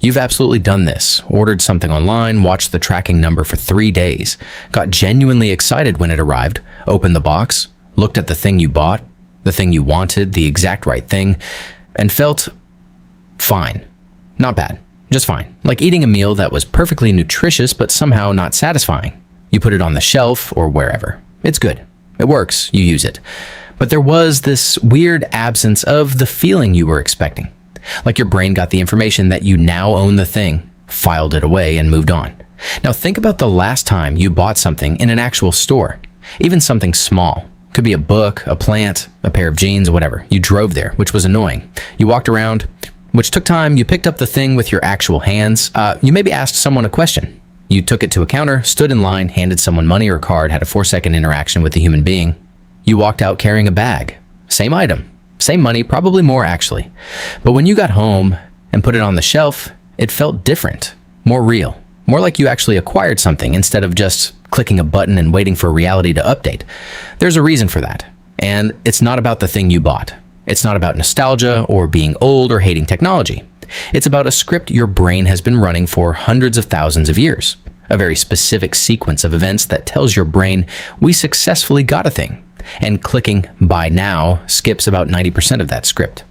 You've absolutely done this. Ordered something online, watched the tracking number for 3 days, got genuinely excited when it arrived, opened the box, looked at the thing you bought, the thing you wanted, the exact right thing, and felt fine. Not bad, just fine. Like eating a meal that was perfectly nutritious but somehow not satisfying. You put it on the shelf or wherever. It's good. It works. You use it. But there was this weird absence of the feeling you were expecting. Like your brain got the information that you now own the thing, filed it away, and moved on. Now think about the last time you bought something in an actual store. Even something small. Could be a book, a plant, a pair of jeans, whatever. You drove there, which was annoying. You walked around, which took time. You picked up the thing with your actual hands. You maybe asked someone a question. You took it to a counter, stood in line, handed someone money or a card, had a 4-second interaction with a human being. You walked out carrying a bag. Same item. Same money, probably more actually. But when you got home and put it on the shelf, it felt different, more real, more like you actually acquired something instead of just clicking a button and waiting for reality to update. There's a reason for that, and it's not about the thing you bought. It's not about nostalgia or being old or hating technology. It's about a script your brain has been running for hundreds of thousands of years, a very specific sequence of events that tells your brain we successfully got a thing. And clicking buy now skips about 90% of that script.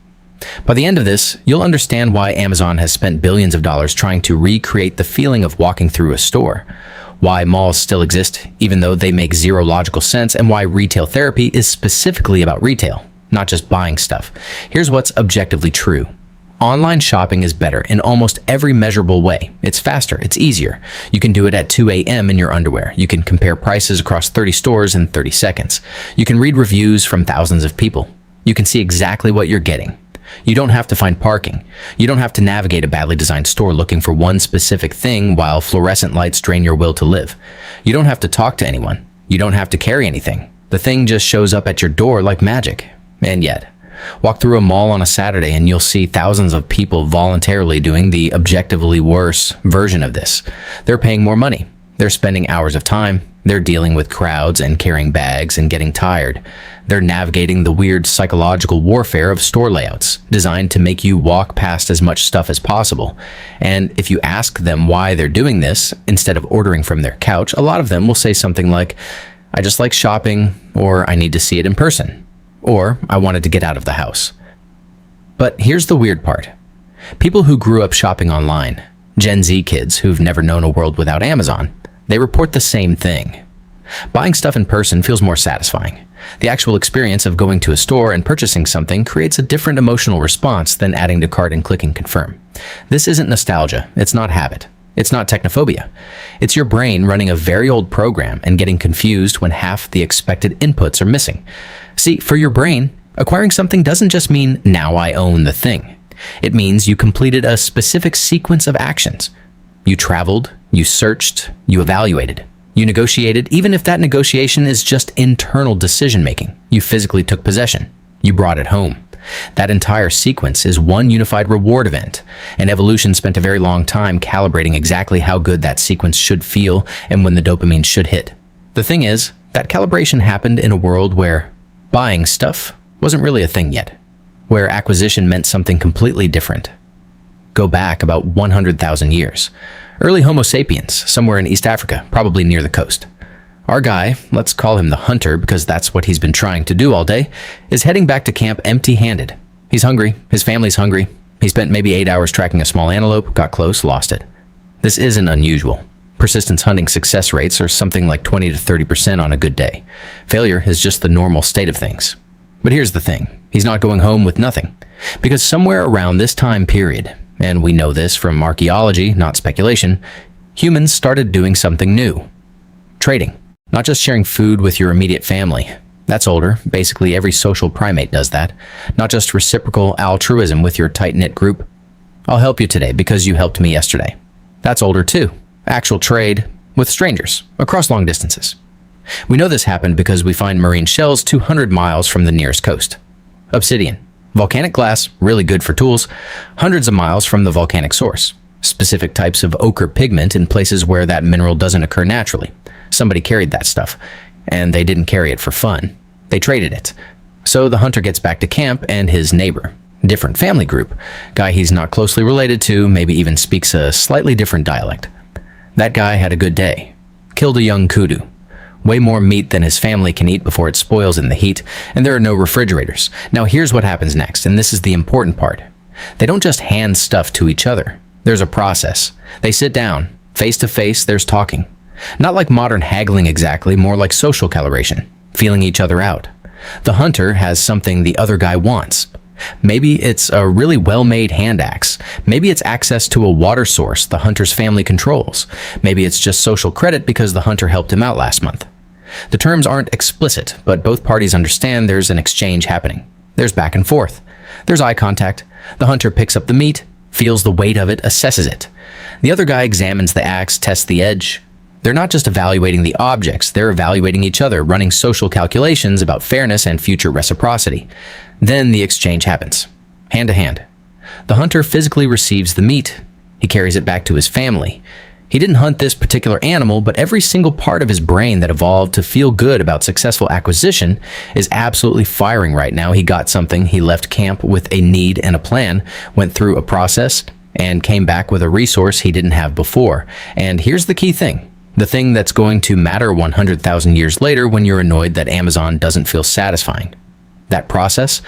By the end of this, you'll understand why Amazon has spent billions of dollars trying to recreate the feeling of walking through a store, why malls still exist even though they make zero logical sense, and why retail therapy is specifically about retail, not just buying stuff. Here's what's objectively true. Online shopping is better in almost every measurable way. It's faster, it's easier. You can do it at 2 a.m. in your underwear. You can compare prices across 30 stores in 30 seconds. You can read reviews from thousands of people. You can see exactly what you're getting. You don't have to find parking. You don't have to navigate a badly designed store looking for one specific thing while fluorescent lights drain your will to live. You don't have to talk to anyone. You don't have to carry anything. The thing just shows up at your door like magic. And yet, walk through a mall on a Saturday and you'll see thousands of people voluntarily doing the objectively worse version of this. They're paying more money. They're spending hours of time. They're dealing with crowds and carrying bags and getting tired. They're navigating the weird psychological warfare of store layouts designed to make you walk past as much stuff as possible. And if you ask them why they're doing this instead of ordering from their couch, a lot of them will say something like, "I just like shopping," or "I need to see it in person," or "I wanted to get out of the house." But here's the weird part. People who grew up shopping online, Gen Z kids who've never known a world without Amazon, they report the same thing. Buying stuff in person feels more satisfying. The actual experience of going to a store and purchasing something creates a different emotional response than adding to cart and clicking confirm. This isn't nostalgia. It's not habit. It's not technophobia. It's your brain running a very old program and getting confused when half the expected inputs are missing. See, for your brain, acquiring something doesn't just mean now I own the thing. It means you completed a specific sequence of actions. You traveled, you searched, you evaluated, you negotiated, even if that negotiation is just internal decision-making. You physically took possession. You brought it home. That entire sequence is one unified reward event, and evolution spent a very long time calibrating exactly how good that sequence should feel and when the dopamine should hit. The thing is, that calibration happened in a world where buying stuff wasn't really a thing yet, where acquisition meant something completely different. Go back about 100,000 years. Early Homo sapiens, somewhere in East Africa, probably near the coast. Our guy, let's call him the hunter because that's what he's been trying to do all day, is heading back to camp empty-handed. He's hungry, his family's hungry. He spent maybe 8 hours tracking a small antelope, got close, lost it. This isn't unusual. Persistence hunting success rates are something like 20 to 30% on a good day. Failure is just the normal state of things. But here's the thing, he's not going home with nothing. Because somewhere around this time period, and we know this from archaeology, not speculation, humans started doing something new. Trading. Not just sharing food with your immediate family. That's older. Basically, every social primate does that. Not just reciprocal altruism with your tight-knit group. I'll help you today because you helped me yesterday. That's older too. Actual trade with strangers across long distances. We know this happened because we find marine shells 200 miles from the nearest coast. Obsidian. Volcanic glass, really good for tools, hundreds of miles from the volcanic source. Specific types of ochre pigment in places where that mineral doesn't occur naturally. Somebody carried that stuff, and they didn't carry it for fun. They traded it. So the hunter gets back to camp, and his neighbor, Different family group. Guy he's not closely related to, maybe even speaks a slightly different dialect. That guy had a good day. Killed a young kudu. Way more meat than his family can eat before it spoils in the heat, and there are no refrigerators. Now here's what happens next, and this is the important part. They don't just hand stuff to each other. There's a process. They sit down. Face to face, there's talking. Not like modern haggling exactly, more like social calibration, feeling each other out. The hunter has something the other guy wants. Maybe it's a really well-made hand axe. Maybe it's access to a water source the hunter's family controls. Maybe it's just social credit because the hunter helped him out last month. The terms aren't explicit, but both parties understand there's an exchange happening. There's back and forth. There's eye contact. The hunter picks up the meat, feels the weight of it, assesses it. The other guy examines the axe, tests the edge. They're not just evaluating the objects, they're evaluating each other, running social calculations about fairness and future reciprocity. Then the exchange happens, hand to hand. The hunter physically receives the meat. He carries it back to his family. He didn't hunt this particular animal, but every single part of his brain that evolved to feel good about successful acquisition is absolutely firing right now. He got something, he left camp with a need and a plan, went through a process, and came back with a resource he didn't have before. And here's the key thing. The thing that's going to matter 100,000 years later when you're annoyed that Amazon doesn't feel satisfying. That process,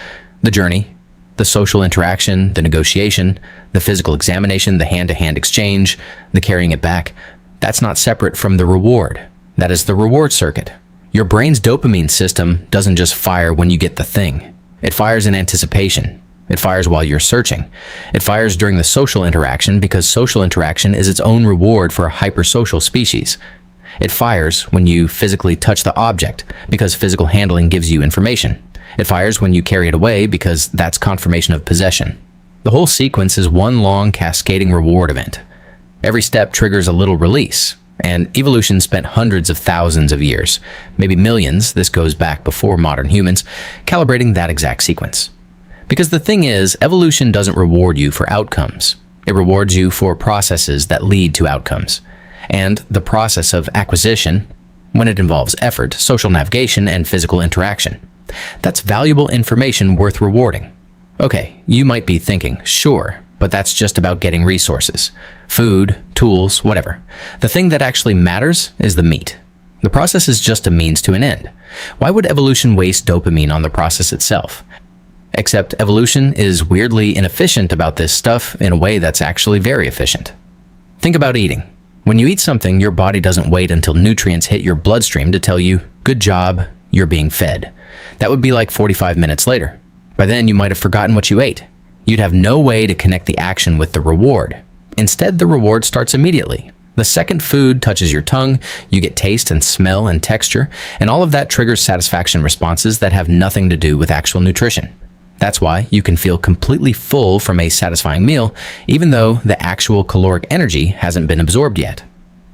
the journey, the social interaction, the negotiation, the physical examination, the hand-to-hand exchange, the carrying it back, that's not separate from the reward. That is the reward circuit. Your brain's dopamine system doesn't just fire when you get the thing. It fires in anticipation. It fires while you're searching. It fires during the social interaction because social interaction is its own reward for a hypersocial species. It fires when you physically touch the object because physical handling gives you information. It fires when you carry it away because that's confirmation of possession. The whole sequence is one long cascading reward event. Every step triggers a little release, and evolution spent hundreds of thousands of years, maybe millions, this goes back before modern humans, calibrating that exact sequence. Because the thing is, evolution doesn't reward you for outcomes. It rewards you for processes that lead to outcomes. And the process of acquisition, when it involves effort, social navigation, and physical interaction, that's valuable information worth rewarding. Okay, you might be thinking, sure, but that's just about getting resources. Food, tools, whatever. The thing that actually matters is the meat. The process is just a means to an end. Why would evolution waste dopamine on the process itself? Except evolution is weirdly inefficient about this stuff in a way that's actually very efficient. Think about eating. When you eat something, your body doesn't wait until nutrients hit your bloodstream to tell you, good job, you're being fed. That would be like 45 minutes later. By then, you might have forgotten what you ate. You'd have no way to connect the action with the reward. Instead, the reward starts immediately. The second food touches your tongue, you get taste and smell and texture, and all of that triggers satisfaction responses that have nothing to do with actual nutrition. That's why you can feel completely full from a satisfying meal, even though the actual caloric energy hasn't been absorbed yet.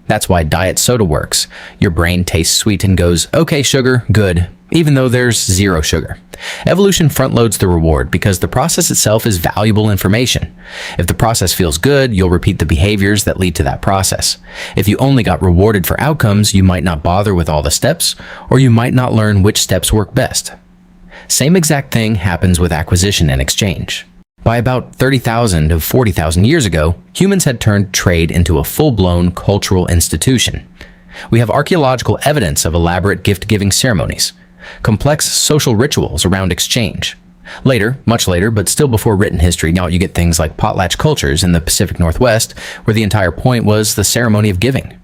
That's why diet soda works. Your brain tastes sweet and goes, okay, sugar, good, even though there's zero sugar. Evolution front-loads the reward because the process itself is valuable information. If the process feels good, you'll repeat the behaviors that lead to that process. If you only got rewarded for outcomes, you might not bother with all the steps, or you might not learn which steps work best. Same exact thing happens with acquisition and exchange. By about 30,000 to 40,000 years ago, humans had turned trade into a full-blown cultural institution. We have archaeological evidence of elaborate gift-giving ceremonies, complex social rituals around exchange. Later, much later, but still before written history, now you get things like potlatch cultures in the Pacific Northwest, where the entire point was the ceremony of giving.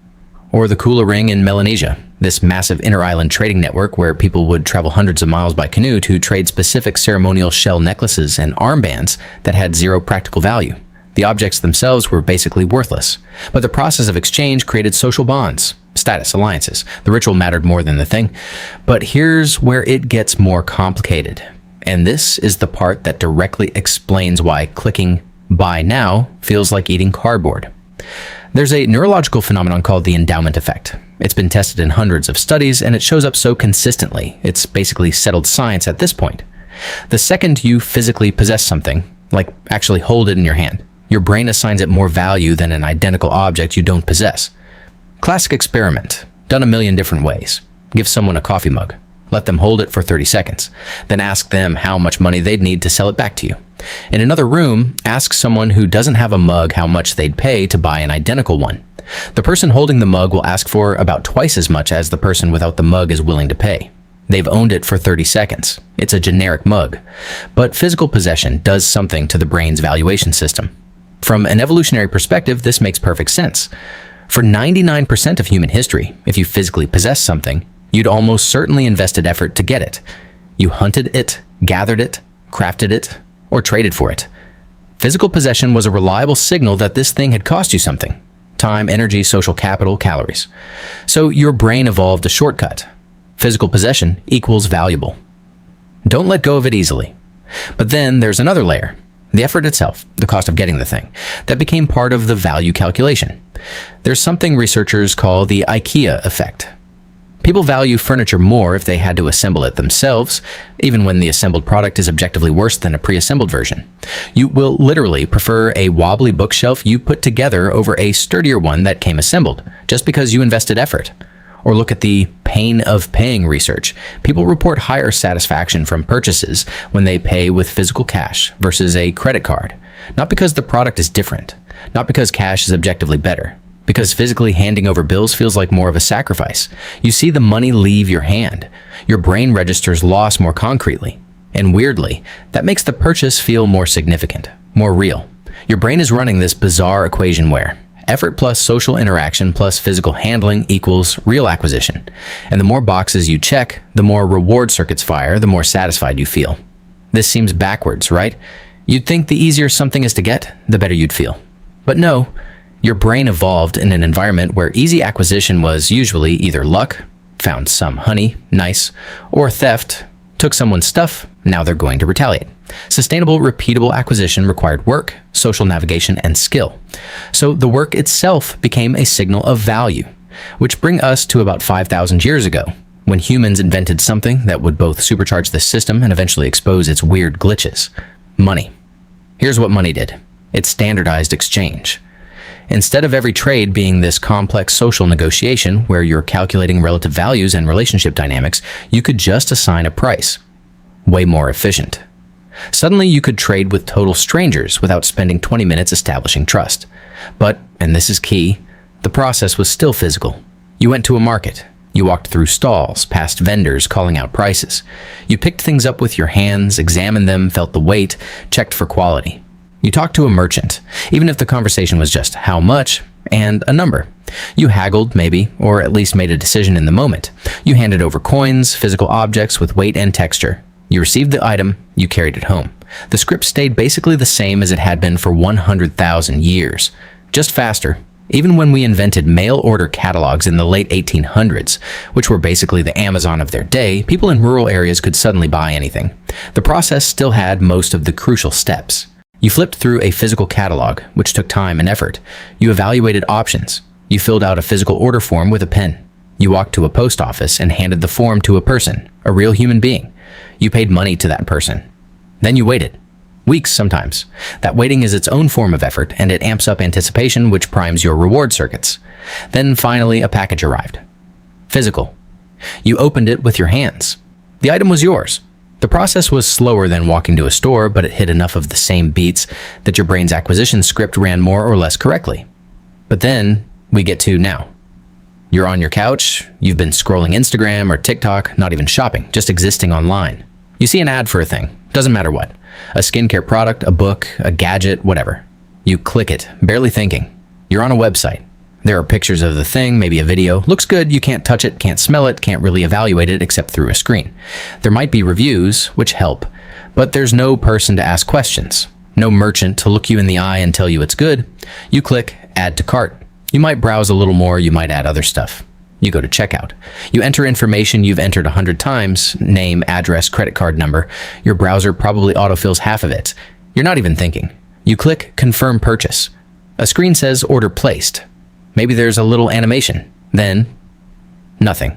Or the Kula Ring in Melanesia, this massive inter-island trading network where people would travel hundreds of miles by canoe to trade specific ceremonial shell necklaces and armbands that had zero practical value. The objects themselves were basically worthless, but the process of exchange created social bonds, status, alliances. The ritual mattered more than the thing. But here's where it gets more complicated. And this is the part that directly explains why clicking buy now feels like eating cardboard. There's a neurological phenomenon called the endowment effect. It's been tested in hundreds of studies, and it shows up so consistently. It's basically settled science at this point. The second you physically possess something, like actually hold it in your hand, your brain assigns it more value than an identical object you don't possess. Classic experiment, done a million different ways. Give someone a coffee mug. Let them hold it for 30 seconds. Then ask them how much money they'd need to sell it back to you. In another room, ask someone who doesn't have a mug how much they'd pay to buy an identical one. The person holding the mug will ask for about twice as much as the person without the mug is willing to pay. They've owned it for 30 seconds. It's a generic mug. But physical possession does something to the brain's valuation system. From an evolutionary perspective, this makes perfect sense. For 99% of human history, if you physically possess something, you'd almost certainly invested effort to get it. You hunted it, gathered it, crafted it, or traded for it. Physical possession was a reliable signal that this thing had cost you something. Time, energy, social capital, calories. So your brain evolved a shortcut. Physical possession equals valuable. Don't let go of it easily. But then there's another layer. The effort itself, the cost of getting the thing, that became part of the value calculation. There's something researchers call the IKEA effect. People value furniture more if they had to assemble it themselves, even when the assembled product is objectively worse than a pre-assembled version. You will literally prefer a wobbly bookshelf you put together over a sturdier one that came assembled, just because you invested effort. Or look at the pain of paying research. People report higher satisfaction from purchases when they pay with physical cash versus a credit card. Not because the product is different, not because cash is objectively better, because physically handing over bills feels like more of a sacrifice. You see the money leave your hand. Your brain registers loss more concretely. And weirdly, that makes the purchase feel more significant, more real. Your brain is running this bizarre equation where effort plus social interaction plus physical handling equals real acquisition. And the more boxes you check, the more reward circuits fire, the more satisfied you feel. This seems backwards, right? You'd think the easier something is to get, the better you'd feel. But no, your brain evolved in an environment where easy acquisition was usually either luck, found some honey, nice, or theft, took someone's stuff, now they're going to retaliate. Sustainable, repeatable acquisition required work, social navigation, and skill. So the work itself became a signal of value, which bring us to about 5,000 years ago, when humans invented something that would both supercharge the system and eventually expose its weird glitches: money. Here's what money did. It standardized exchange. Instead of every trade being this complex social negotiation where you're calculating relative values and relationship dynamics, you could just assign a price. Way more efficient. Suddenly you could trade with total strangers without spending 20 minutes establishing trust. But, and this is key, the process was still physical. You went to a market. You walked through stalls, past vendors calling out prices. You picked things up with your hands, examined them, felt the weight, checked for quality. You talked to a merchant, even if the conversation was just how much and a number. You haggled, maybe, or at least made a decision in the moment. You handed over coins, physical objects with weight and texture. You received the item, you carried it home. The script stayed basically the same as it had been for 100,000 years, just faster. Even when we invented mail order catalogs in the late 1800s, which were basically the Amazon of their day, people in rural areas could suddenly buy anything. The process still had most of the crucial steps. You flipped through a physical catalog, which took time and effort. You evaluated options. You filled out a physical order form with a pen. You walked to a post office and handed the form to a person, a real human being. You paid money to that person. Then you waited. Weeks sometimes. That waiting is its own form of effort, and it amps up anticipation, which primes your reward circuits. Then finally, a package arrived. Physical. You opened it with your hands. The item was yours. The process was slower than walking to a store, but it hit enough of the same beats that your brain's acquisition script ran more or less correctly. But then we get to now. You're on your couch, you've been scrolling Instagram or TikTok, not even shopping, just existing online. You see an ad for a thing, doesn't matter what. A skincare product, a book, a gadget, whatever. You click it, barely thinking. You're on a website. There are pictures of the thing, maybe a video. Looks good, you can't touch it, can't smell it, can't really evaluate it except through a screen. There might be reviews, which help, but there's no person to ask questions. No merchant to look you in the eye and tell you it's good. You click Add to Cart. You might browse a little more, you might add other stuff. You go to checkout. You enter information you've entered 100 times, name, address, credit card number. Your browser probably autofills half of it. You're not even thinking. You click Confirm Purchase. A screen says Order Placed. Maybe there's a little animation. Then, nothing.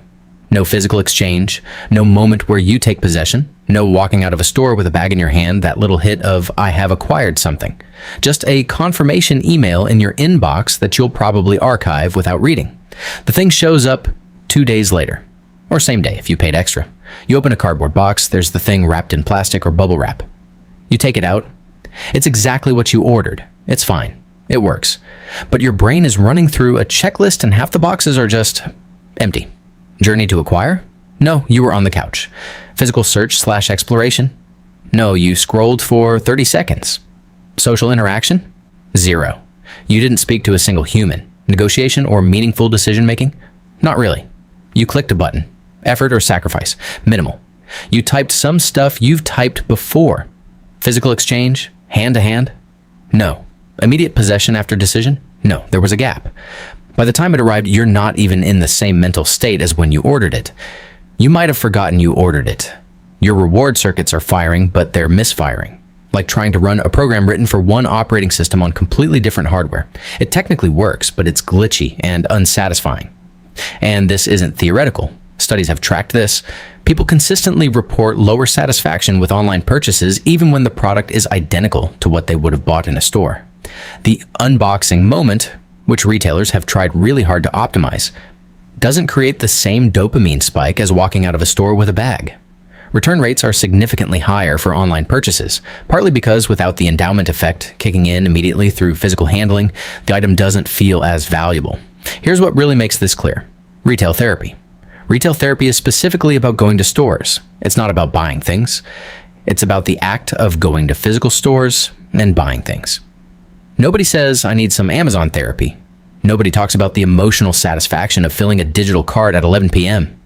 No physical exchange, no moment where you take possession, no walking out of a store with a bag in your hand, that little hit of I have acquired something. Just a confirmation email in your inbox that you'll probably archive without reading. The thing shows up 2 days later. Or same day if you paid extra. You open a cardboard box, there's the thing wrapped in plastic or bubble wrap. You take it out. It's exactly what you ordered. It's fine. It works. But your brain is running through a checklist and half the boxes are just empty. Journey to acquire? No, you were on the couch. Physical search/exploration? No, you scrolled for 30 seconds. Social interaction? Zero. You didn't speak to a single human. Negotiation or meaningful decision making? Not really. You clicked a button. Effort or sacrifice? Minimal. You typed some stuff you've typed before. Physical exchange? Hand to hand? No. Immediate possession after decision? No, there was a gap. By the time it arrived, you're not even in the same mental state as when you ordered it. You might have forgotten you ordered it. Your reward circuits are firing, but they're misfiring. Like trying to run a program written for one operating system on completely different hardware. It technically works, but it's glitchy and unsatisfying. And this isn't theoretical. Studies have tracked this. People consistently report lower satisfaction with online purchases even when the product is identical to what they would have bought in a store. The unboxing moment, which retailers have tried really hard to optimize, doesn't create the same dopamine spike as walking out of a store with a bag. Return rates are significantly higher for online purchases, partly because without the endowment effect kicking in immediately through physical handling, the item doesn't feel as valuable. Here's what really makes this clear. Retail therapy. Retail therapy is specifically about going to stores. It's not about buying things. It's about the act of going to physical stores and buying things. Nobody says, I need some Amazon therapy. Nobody talks about the emotional satisfaction of filling a digital cart at 11 p.m.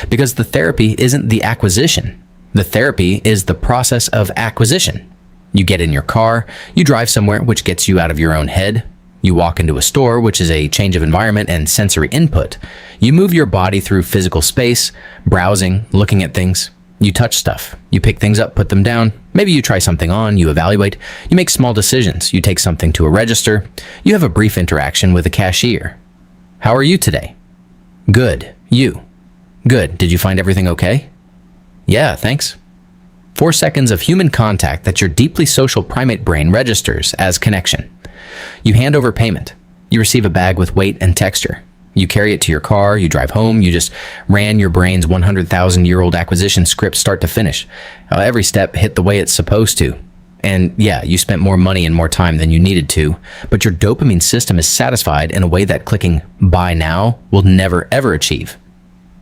Because the therapy isn't the acquisition. The therapy is the process of acquisition. You get in your car, you drive somewhere, which gets you out of your own head. You walk into a store, which is a change of environment and sensory input. You move your body through physical space, browsing, looking at things. You touch stuff. You pick things up, put them down. Maybe you try something on, you evaluate. You make small decisions. You take something to a register. You have a brief interaction with a cashier. How are you today? Good. You? Good. Did you find everything okay? Yeah, thanks. 4 seconds of human contact that your deeply social primate brain registers as connection. You hand over payment. You receive a bag with weight and texture. You carry it to your car, you drive home, you just ran your brain's 100,000-year-old acquisition script start to finish. Every step hit the way it's supposed to. And yeah, you spent more money and more time than you needed to, but your dopamine system is satisfied in a way that clicking buy now will never ever achieve.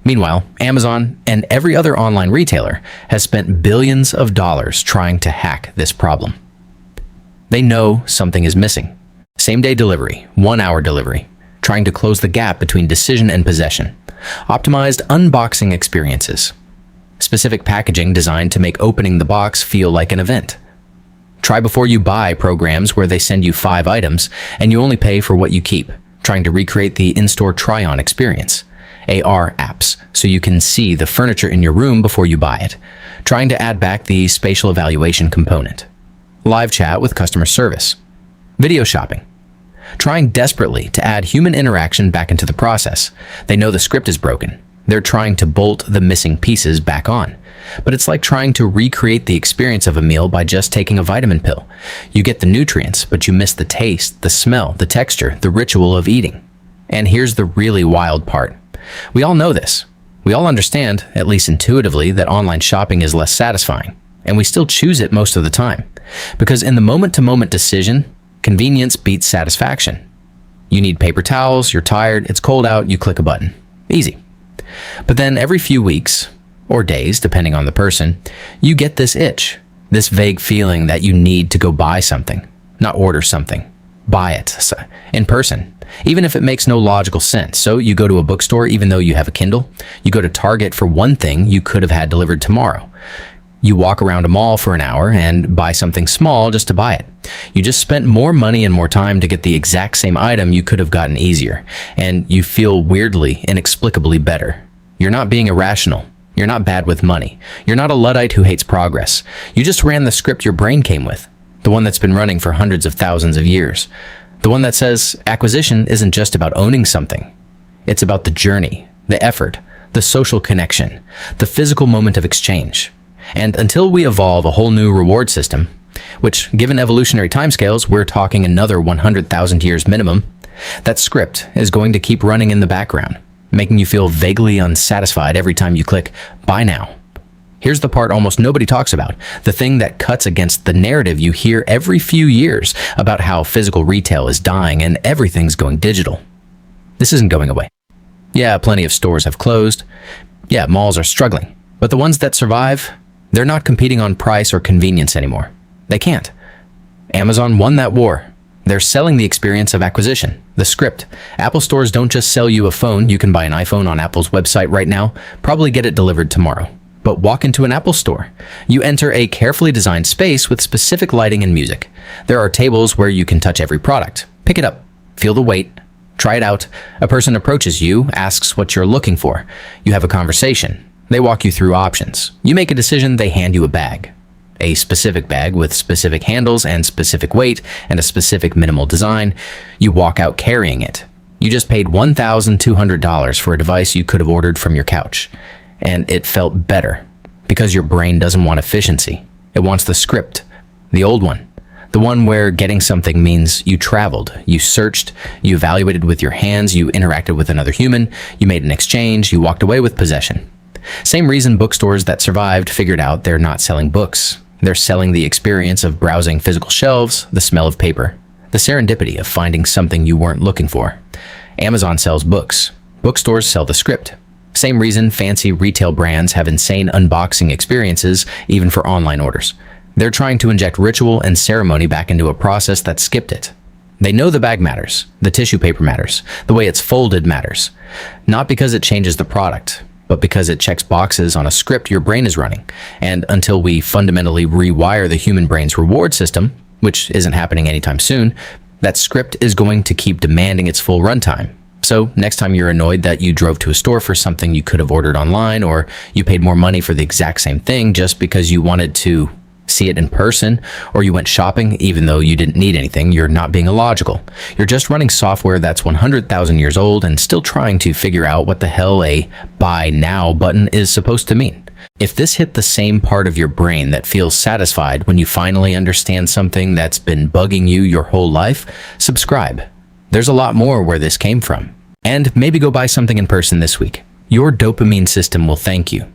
Meanwhile, Amazon and every other online retailer has spent billions of dollars trying to hack this problem. They know something is missing. Same-day delivery, 1-hour delivery, trying to close the gap between decision and possession. Optimized unboxing experiences. Specific packaging designed to make opening the box feel like an event. Try before you buy programs where they send you 5 items and you only pay for what you keep, trying to recreate the in-store try-on experience. AR apps, so you can see the furniture in your room before you buy it, trying to add back the spatial evaluation component. Live chat with customer service. Video shopping. Trying desperately to add human interaction back into the process. They know the script is broken. They're trying to bolt the missing pieces back on. But it's like trying to recreate the experience of a meal by just taking a vitamin pill. You get the nutrients, but you miss the taste, the smell, the texture, the ritual of eating. And here's the really wild part. We all know this. We all understand, at least intuitively, that online shopping is less satisfying. And we still choose it most of the time. Because in the moment-to-moment decision, convenience beats satisfaction. You need paper towels, you're tired, it's cold out, you click a button. Easy. But then every few weeks, or days, depending on the person, you get this itch, this vague feeling that you need to go buy something, not order something. Buy it in person, even if it makes no logical sense. So you go to a bookstore even though you have a Kindle. You go to Target for one thing you could have had delivered tomorrow. You walk around a mall for an hour and buy something small just to buy it. You just spent more money and more time to get the exact same item you could have gotten easier, and you feel weirdly, inexplicably better. You're not being irrational. You're not bad with money. You're not a Luddite who hates progress. You just ran the script your brain came with, the one that's been running for hundreds of thousands of years. The one that says acquisition isn't just about owning something. It's about the journey, the effort, the social connection, the physical moment of exchange. And until we evolve a whole new reward system, which, given evolutionary timescales, we're talking another 100,000 years minimum, that script is going to keep running in the background. making you feel vaguely unsatisfied every time you click buy now. Here's the part almost nobody talks about, the thing that cuts against the narrative you hear every few years about how physical retail is dying and everything's going digital. This isn't going away. Yeah, plenty of stores have closed. Yeah, malls are struggling. But the ones that survive, they're not competing on price or convenience anymore. They can't. Amazon won that war. They're selling the experience of acquisition, the script. Apple stores don't just sell you a phone. You can buy an iPhone on Apple's website right now, probably get it delivered tomorrow. But walk into an Apple store. You enter a carefully designed space with specific lighting and music. There are tables where you can touch every product. Pick it up, feel the weight, try it out. A person approaches you, asks what you're looking for. You have a conversation. They walk you through options. You make a decision, they hand you a bag. A specific bag with specific handles and specific weight and a specific minimal design. You walk out carrying it. You just paid $1,200 for a device you could have ordered from your couch. And it felt better because your brain doesn't want efficiency. It wants the script, the old one. The one where getting something means you traveled, you searched, you evaluated with your hands, you interacted with another human, you made an exchange, you walked away with possession. Same reason bookstores that survived figured out they're not selling books. They're selling the experience of browsing physical shelves, the smell of paper, the serendipity of finding something you weren't looking for. Amazon sells books. Bookstores sell the script. Same reason fancy retail brands have insane unboxing experiences, even for online orders. They're trying to inject ritual and ceremony back into a process that skipped it. They know the bag matters, the tissue paper matters, the way it's folded matters. Not because it changes the product, but because it checks boxes on a script your brain is running. And until we fundamentally rewire the human brain's reward system, which isn't happening anytime soon, that script is going to keep demanding its full runtime. So next time you're annoyed that you drove to a store for something you could have ordered online, or you paid more money for the exact same thing just because you wanted to see it in person, or you went shopping even though you didn't need anything, you're not being illogical. You're just running software that's 100,000 years old and still trying to figure out what the hell a buy now button is supposed to mean. If this hit the same part of your brain that feels satisfied when you finally understand something that's been bugging you your whole life, subscribe. There's a lot more where this came from. And maybe go buy something in person this week. Your dopamine system will thank you.